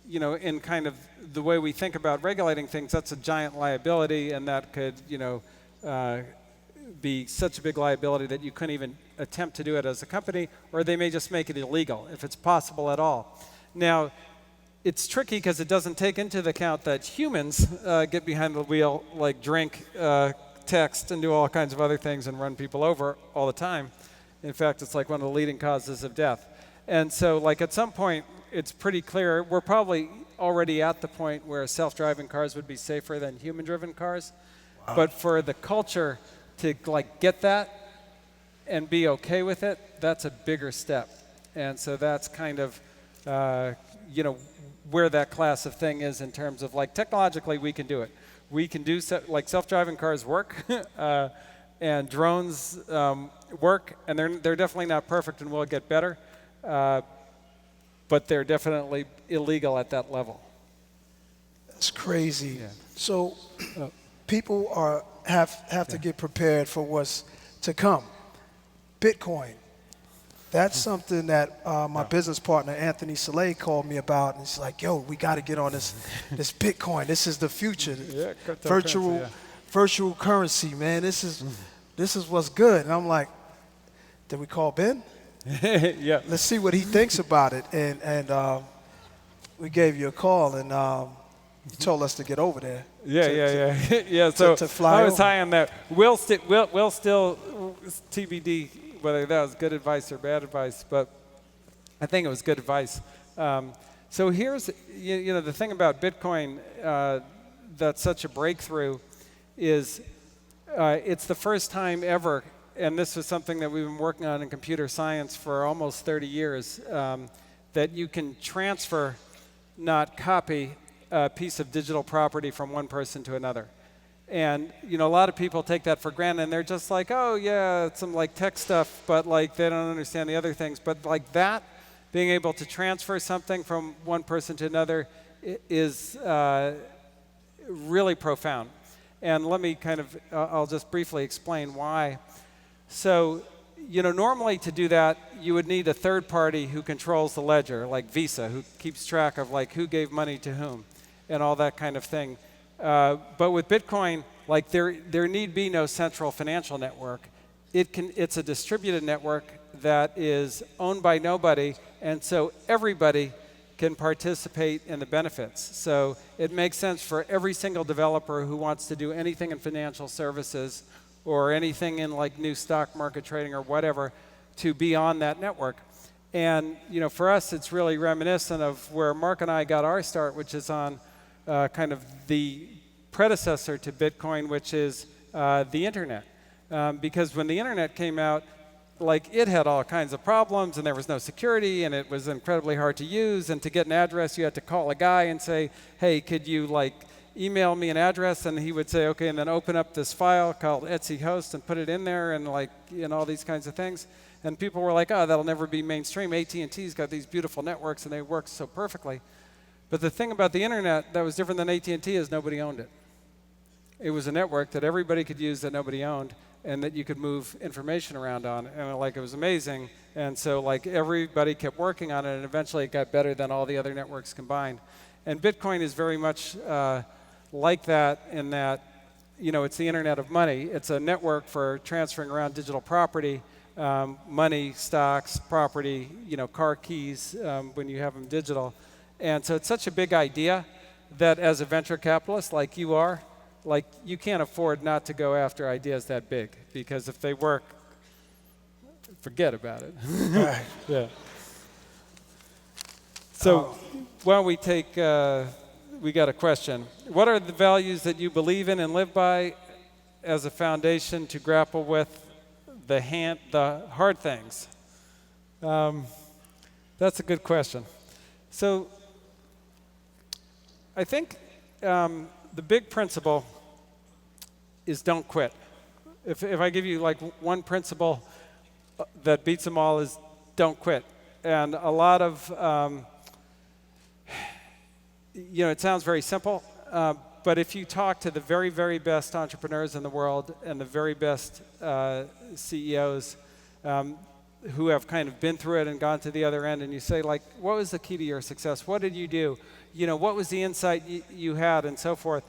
you know, in kind of the way we think about regulating things, that's a giant liability, and that could, you know, be such a big liability that you couldn't even attempt to do it as a company, or they may just make it illegal, if it's possible at all. Now, it's tricky because it doesn't take into account that humans get behind the wheel, like drink, text, and do all kinds of other things and run people over all the time. In fact, it's like one of the leading causes of death. And so, like, at some point, it's pretty clear, we're probably already at the point where self-driving cars would be safer than human-driven cars. Wow. But for the culture to like get that and be okay with it, that's a bigger step. And so that's kind of, you know, where that class of thing is in terms of like technologically we can do it. We can do like self-driving cars work and drones work, and they're definitely not perfect and will get better, but they're definitely illegal at that level. That's crazy. Yeah. So people have to get prepared for what's to come. Bitcoin. That's something that my business partner, Anthony Sxsw, called me about. And he's like, yo, we got to get on this Bitcoin. This is the future. Yeah, virtual currency, man. This is what's good. And I'm like, did we call Ben? Yeah. Let's see what he thinks about it. And we gave you a call, and you told us to get over there. Yeah. So to fly I was over. high on that. We'll still TBD whether that was good advice or bad advice, but I think it was good advice. So here's, you know, the thing about Bitcoin that's such a breakthrough is it's the first time ever, and this was something that we've been working on in computer science for almost 30 years, that you can transfer, not copy, a piece of digital property from one person to another. And, you know, a lot of people take that for granted, and they're just like, oh, yeah, it's some, like, tech stuff, but, like, they don't understand the other things. But, like, that, being able to transfer something from one person to another is really profound. And let me kind of, I'll just briefly explain why. So, you know, normally to do that, you would need a third party who controls the ledger, like Visa, who keeps track of, like, who gave money to whom and all that kind of thing. But with Bitcoin, like there need be no central financial network. It's a distributed network that is owned by nobody, and so everybody can participate in the benefits. So it makes sense for every single developer who wants to do anything in financial services or anything in like new stock market trading or whatever to be on that network. And you know, for us, it's really reminiscent of where Mark and I got our start, which is on kind of the predecessor to Bitcoin, which is the internet. Because when the internet came out, like it had all kinds of problems, and there was no security, and it was incredibly hard to use. And to get an address, you had to call a guy and say, hey, could you like email me an address? And he would say, okay, and then open up this file called Etsy host and put it in there, and like, you know, all these kinds of things. And people were like, oh, that'll never be mainstream. AT&T's got these beautiful networks, and they work so perfectly. But the thing about the internet that was different than AT&T is nobody owned it. It was a network that everybody could use that nobody owned, and that you could move information around on. And like it was amazing. And so like everybody kept working on it, and eventually it got better than all the other networks combined. And Bitcoin is very much like that in that, you know, it's the internet of money. It's a network for transferring around digital property, money, stocks, property, you know, car keys when you have them digital. And so it's such a big idea that as a venture capitalist like you are, like you can't afford not to go after ideas that big, because if they work, forget about it. Right. Yeah. So why don't we take, we got a question. What are the values that you believe in and live by as a foundation to grapple with the hard things? That's a good question. So I think the big principle is don't quit. If I give you like one principle that beats them all is don't quit. And a lot of, it sounds very simple, but if you talk to the very, very best entrepreneurs in the world and the very best CEOs who have kind of been through it and gone to the other end, and you say, like, what was the key to your success? What did you do? What was the insight you had, and so forth?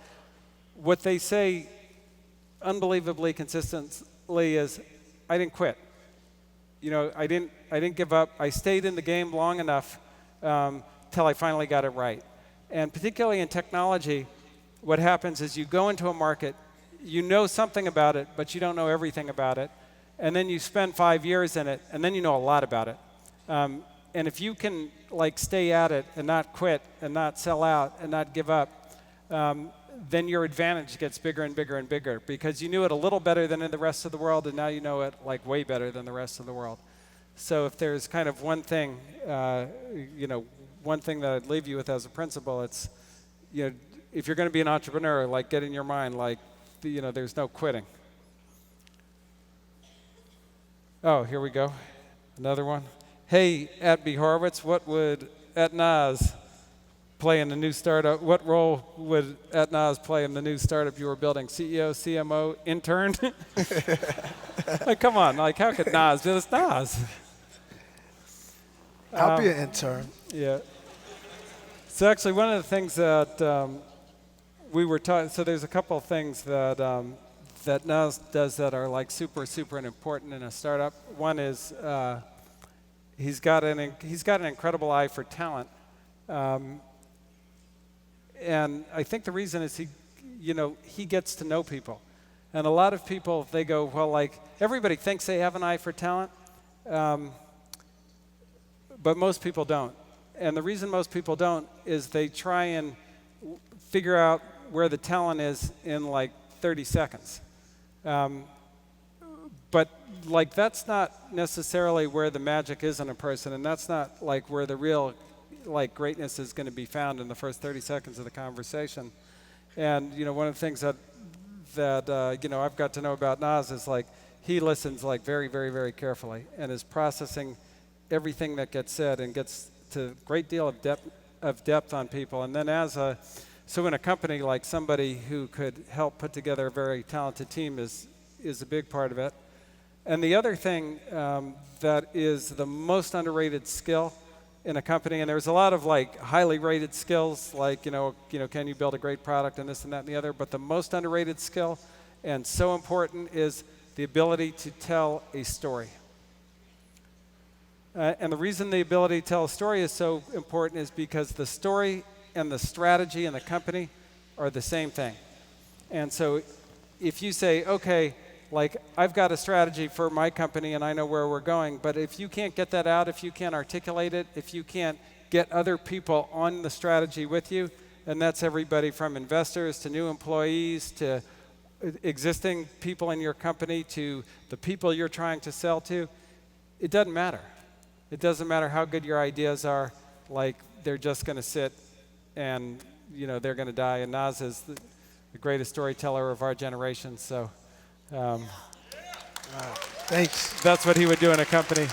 What they say unbelievably consistently is, I didn't quit. I didn't give up. I stayed in the game long enough till I finally got it right. And particularly in technology, what happens is you go into a market, you know something about it, but you don't know everything about it. And then you spend 5 years in it, and then you know a lot about it. And if you can stay at it and not quit and not sell out and not give up, then your advantage gets bigger and bigger and bigger because you knew it a little better than in the rest of the world, and now you know it way better than the rest of the world. So if there's kind of one thing, one thing that I'd leave you with as a principle, it's, if you're going to be an entrepreneur, get in your mind, there's no quitting. Oh, here we go. Another one. Hey, at Ben Horowitz, what would at Nas play in the new startup? What role would at Nas play in the new startup you were building? CEO, CMO, intern? Come on, how could Nas do this? Nas. I'll be an intern. Yeah. So actually, one of the things that we were taught, so there's a couple of things that that Nas does that are super, super important in a startup. One is he's got an incredible eye for talent, and I think the reason is he gets to know people, and a lot of people, they go, well, everybody thinks they have an eye for talent, but most people don't. And the reason most people don't is they try and figure out where the talent is in 30 seconds. But that's not necessarily where the magic is in a person, and that's not where the real greatness is going to be found in the first 30 seconds of the conversation. And one of the things that I've got to know about Nas is he listens very, very, very carefully and is processing everything that gets said and gets to a great deal of depth on people. And then so in a company, somebody who could help put together a very talented team is a big part of it. And the other thing that is the most underrated skill in a company, and there's a lot of highly rated skills, can you build a great product and this and that and the other, but the most underrated skill and so important is the ability to tell a story. And the reason the ability to tell a story is so important is because the story and the strategy and the company are the same thing. And so if you say, okay, I've got a strategy for my company and I know where we're going, but if you can't get that out, if you can't articulate it, if you can't get other people on the strategy with you, and that's everybody from investors to new employees to existing people in your company to the people you're trying to sell to, it doesn't matter. It doesn't matter how good your ideas are, they're just going to sit and, they're going to die. And Nas is the greatest storyteller of our generation, so thanks. That's what he would do in a company.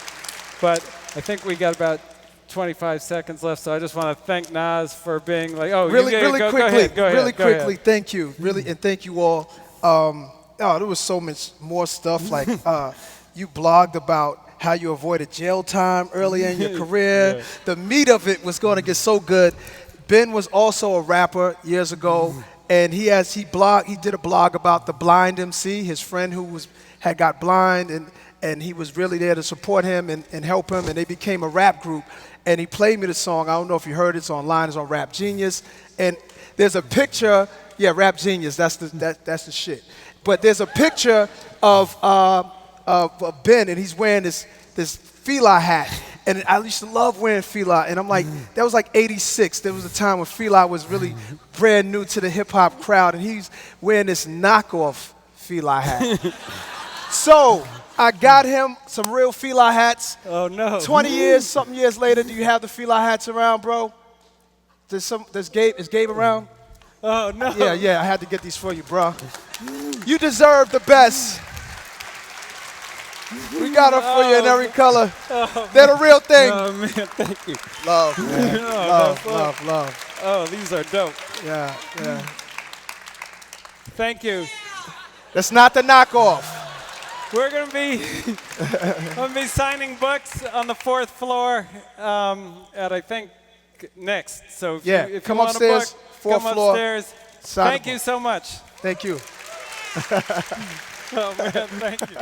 But I think we got about 25 seconds left, so I just want to thank Nas for being really quickly, thank you, and thank you all. There was so much more stuff, you blogged about how you avoided jail time earlier in your career. Yeah. The meat of it was going to get so good. Ben was also a rapper years ago, and he did a blog about the blind MC, his friend who had got blind, and he was really there to support him and help him, and they became a rap group. And he played me the song. I don't know if you heard it. It's online. It's on Rap Genius. And there's a picture. Yeah, Rap Genius. That's the shit. But there's a picture of Ben, and he's wearing this Fila hat. And I used to love wearing Fila. And I'm that was 86. There was a time when Fila was really brand new to the hip-hop crowd. And he's wearing this knockoff Fila hat. So I got him some real Fila hats. Oh, no. 20 years, something years later, do you have the Fila hats around, bro? Is Gabe around? Oh, no. Yeah, I had to get these for you, bro. You deserve the best. We got them for you in every color. They're the real thing. Oh, man, thank you. Love, man. Oh, love. Oh, these are dope. Yeah. Thank you. That's not the knockoff. We're going to be signing books on the 4th floor at, I think, next. So if you come want upstairs, a book, 4th come floor. upstairs. Sign Thank you so much. Thank you. Oh, man, thank you.